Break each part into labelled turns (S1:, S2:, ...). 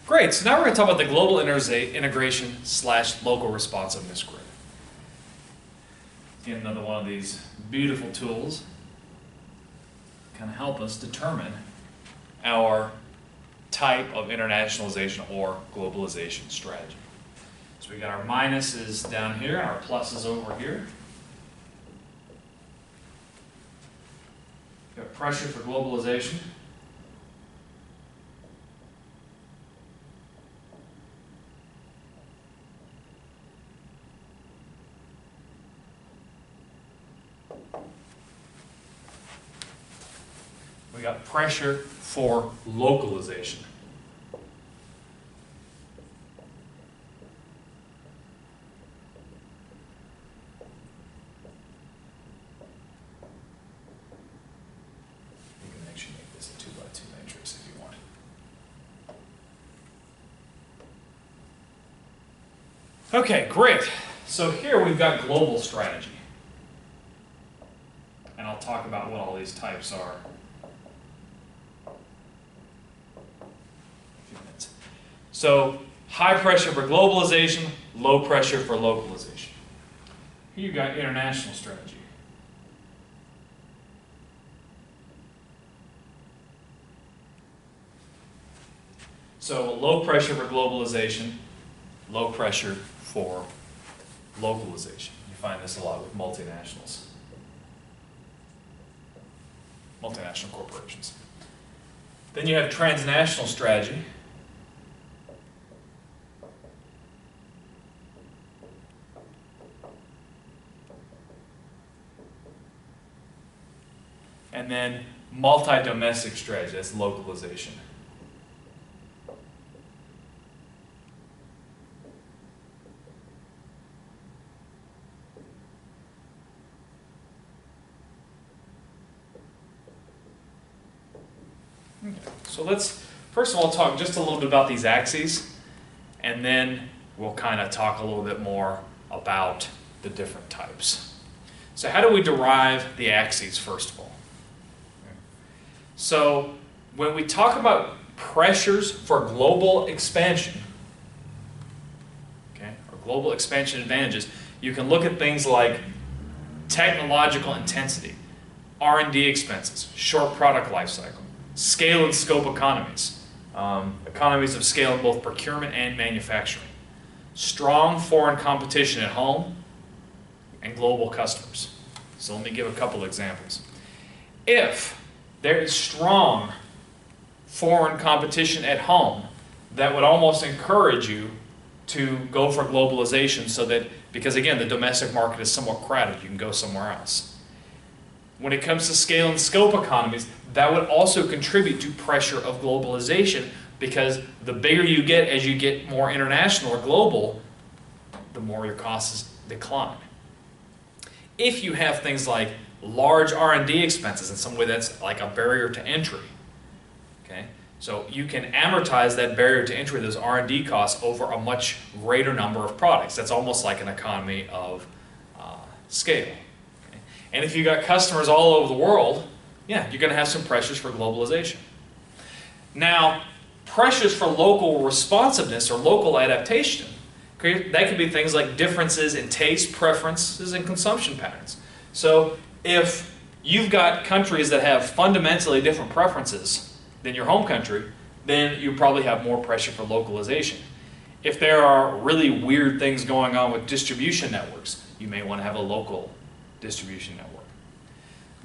S1: Great, so now we're going to talk about the global integration / local responsiveness grid. Again, another one of these beautiful tools kind of help us determine our type of internationalization or globalization strategy. So we got our minuses down here, our pluses over here. We got pressure for globalization. We got pressure for localization. You can actually make this a 2x2 matrix if you want. Okay, great. So here we've got global strategy. And I'll talk about what all these types are. So, high pressure for globalization, low pressure for localization. Here you've got international strategy. So, low pressure for globalization, low pressure for localization. You find this a lot with multinationals. Multinational corporations. Then you have transnational strategy. And then multi-domestic strategy, that's localization. Okay. So let's first of all talk just a little bit about these axes, and then we'll kind of talk a little bit more about the different types. So how do we derive the axes first of all? So when we talk about pressures for global expansion, okay, or global expansion advantages, you can look at things like technological intensity, R&D expenses, short product life cycle, scale and scope economies, economies of scale in both procurement and manufacturing, strong foreign competition at home, and global customers. So let me give a couple examples. If there is strong foreign competition at home, that would almost encourage you to go for globalization so that, because again, the domestic market is somewhat crowded, you can go somewhere else. When it comes to scale and scope economies, that would also contribute to pressure of globalization, because the bigger you get as you get more international or global, the more your costs decline. If you have things like large R&D expenses, in some way that's like a barrier to entry. Okay, so you can amortize that barrier to entry, those R&D costs, over a much greater number of products. That's almost like an economy of scale. Okay? And if you've got customers all over the world, yeah, you're going to have some pressures for globalization. Now, pressures for local responsiveness or local adaptation, okay, that could be things like differences in taste, preferences, and consumption patterns. So if you've got countries that have fundamentally different preferences than your home country, then you probably have more pressure for localization. If there are really weird things going on with distribution networks, you may want to have a local distribution network.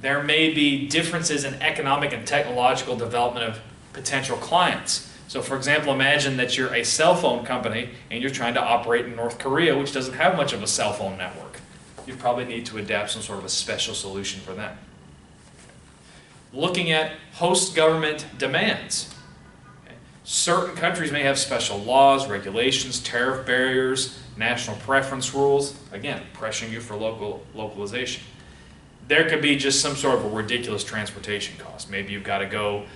S1: There may be differences in economic and technological development of potential clients. So for example, imagine that you're a cell phone company and you're trying to operate in North Korea, which doesn't have much of a cell phone network. You probably need to adapt some sort of a special solution for them. Looking at host government demands. Okay. Certain countries may have special laws, regulations, tariff barriers, national preference rules, again, pressuring you for localization. There could be just some sort of a ridiculous transportation cost. Maybe you've got to go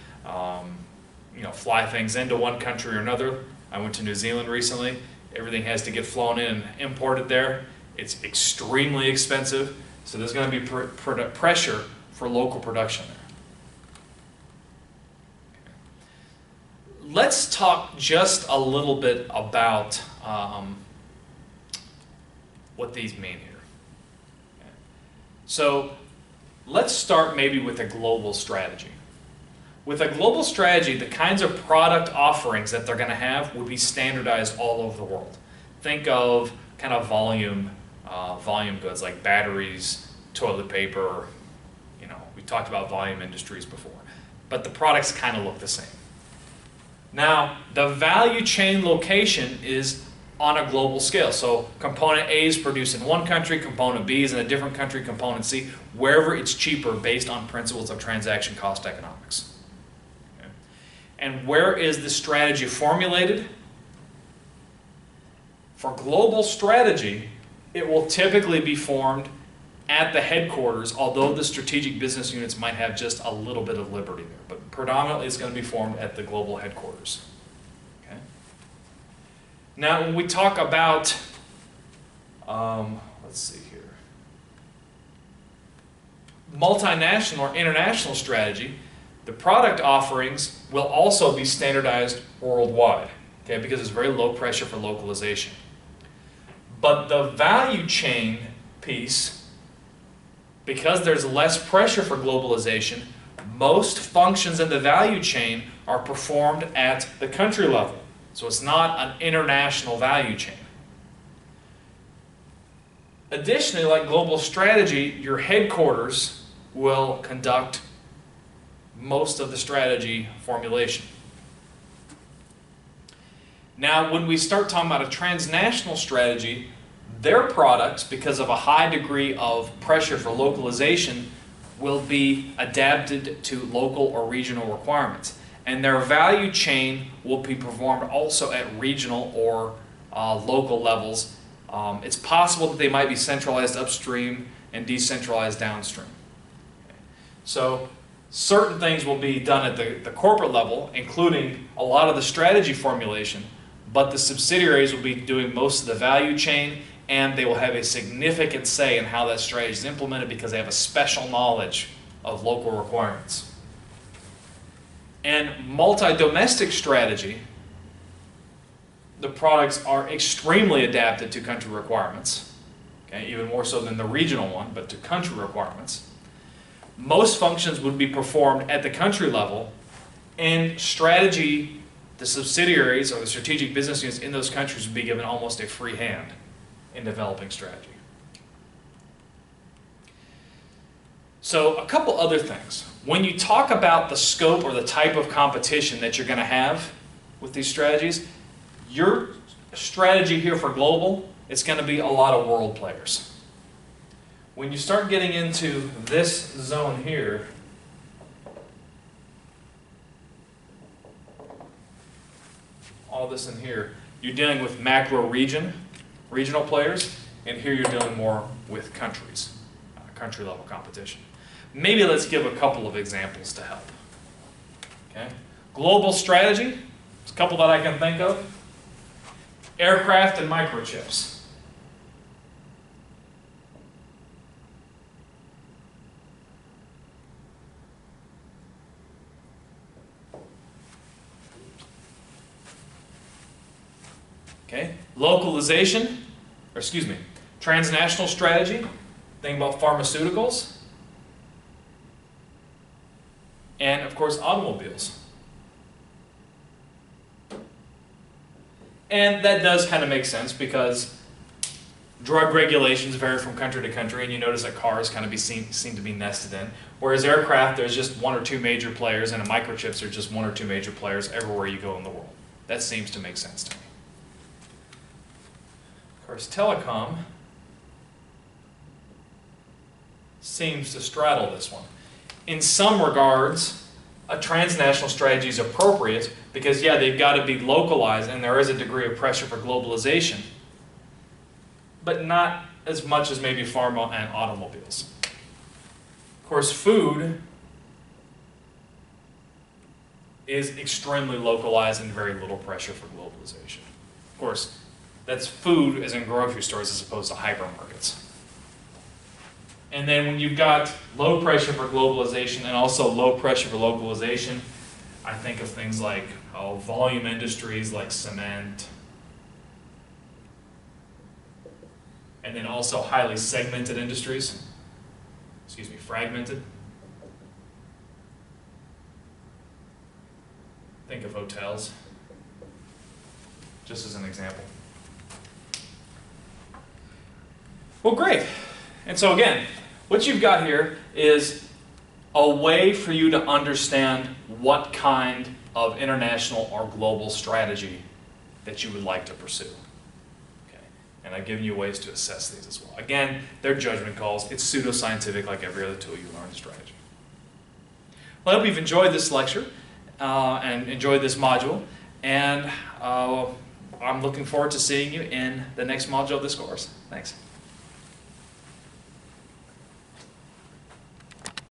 S1: fly things into one country or another. I went to New Zealand recently. Everything has to get flown in and imported there. It's extremely expensive, so there's going to be pressure for local production there. let's talk just a little bit about what these mean here. Okay. So let's start maybe with a global strategy. With a global strategy, the kinds of product offerings that they're going to have would be standardized all over the world. Think of kind of volume goods like batteries, toilet paper. You know, we talked about volume industries before, but the products kind of look the same. Now, the value chain location is on a global scale. So component A is produced in one country, component B is in a different country, component C, wherever it's cheaper based on principles of transaction cost economics. Okay. And where is the strategy formulated? For global strategy, it will typically be formed at the headquarters, although the strategic business units might have just a little bit of liberty there. But predominantly it's going to be formed at the global headquarters. Okay. Now when we talk about, let's see here, multinational or international strategy, the product offerings will also be standardized worldwide, okay, because there's very low pressure for localization. But the value chain piece, because there's less pressure for globalization, most functions in the value chain are performed at the country level. So it's not an international value chain. Additionally, like global strategy, your headquarters will conduct most of the strategy formulation. Now, when we start talking about a transnational strategy, their products, because of a high degree of pressure for localization, will be adapted to local or regional requirements. And their value chain will be performed also at regional or local levels. It's possible that they might be centralized upstream and decentralized downstream. Okay. So certain things will be done at the corporate level, including a lot of the strategy formulation, but the subsidiaries will be doing most of the value chain, and they will have a significant say in how that strategy is implemented because they have a special knowledge of local requirements. And multi-domestic strategy, the products are extremely adapted to country requirements, okay, even more so than the regional one, but to country requirements. Most functions would be performed at the country level, and strategy, the subsidiaries or the strategic business units in those countries would be given almost a free hand in developing strategy. So a couple other things. When you talk about the scope or the type of competition that you're going to have with these strategies, your strategy here for global, it's going to be a lot of world players. When you start getting into this zone here, all this in here, you're dealing with macro regional players, and here you're dealing more with countries, country level competition. Maybe let's give a couple of examples to help. Okay. Global strategy, there's a couple that I can think of. Aircraft and microchips. Okay. Localization, or excuse me, transnational strategy, think about pharmaceuticals, and of course automobiles. And that does kind of make sense because drug regulations vary from country to country, and you notice that cars kind of seem to be nested in. Whereas aircraft, there's just one or two major players, and in microchips, there's just one or two major players everywhere you go in the world. That seems to make sense to me. Of course, telecom seems to straddle this one. In some regards, a transnational strategy is appropriate because, yeah, they've got to be localized and there is a degree of pressure for globalization, but not as much as maybe pharma and automobiles. Of course, food is extremely localized and very little pressure for globalization. Of course, that's food as in grocery stores as opposed to hypermarkets. And then when you've got low pressure for globalization and also low pressure for localization, I think of things like volume industries like cement, and then also highly segmented industries, fragmented. Think of hotels, just as an example. Well, great. And so again, what you've got here is a way for you to understand what kind of international or global strategy that you would like to pursue. Okay. And I've given you ways to assess these as well. Again, they're judgment calls. It's pseudoscientific like every other tool you learn in strategy. Well, I hope you've enjoyed this lecture and enjoyed this module. And I'm looking forward to seeing you in the next module of this course. Thanks.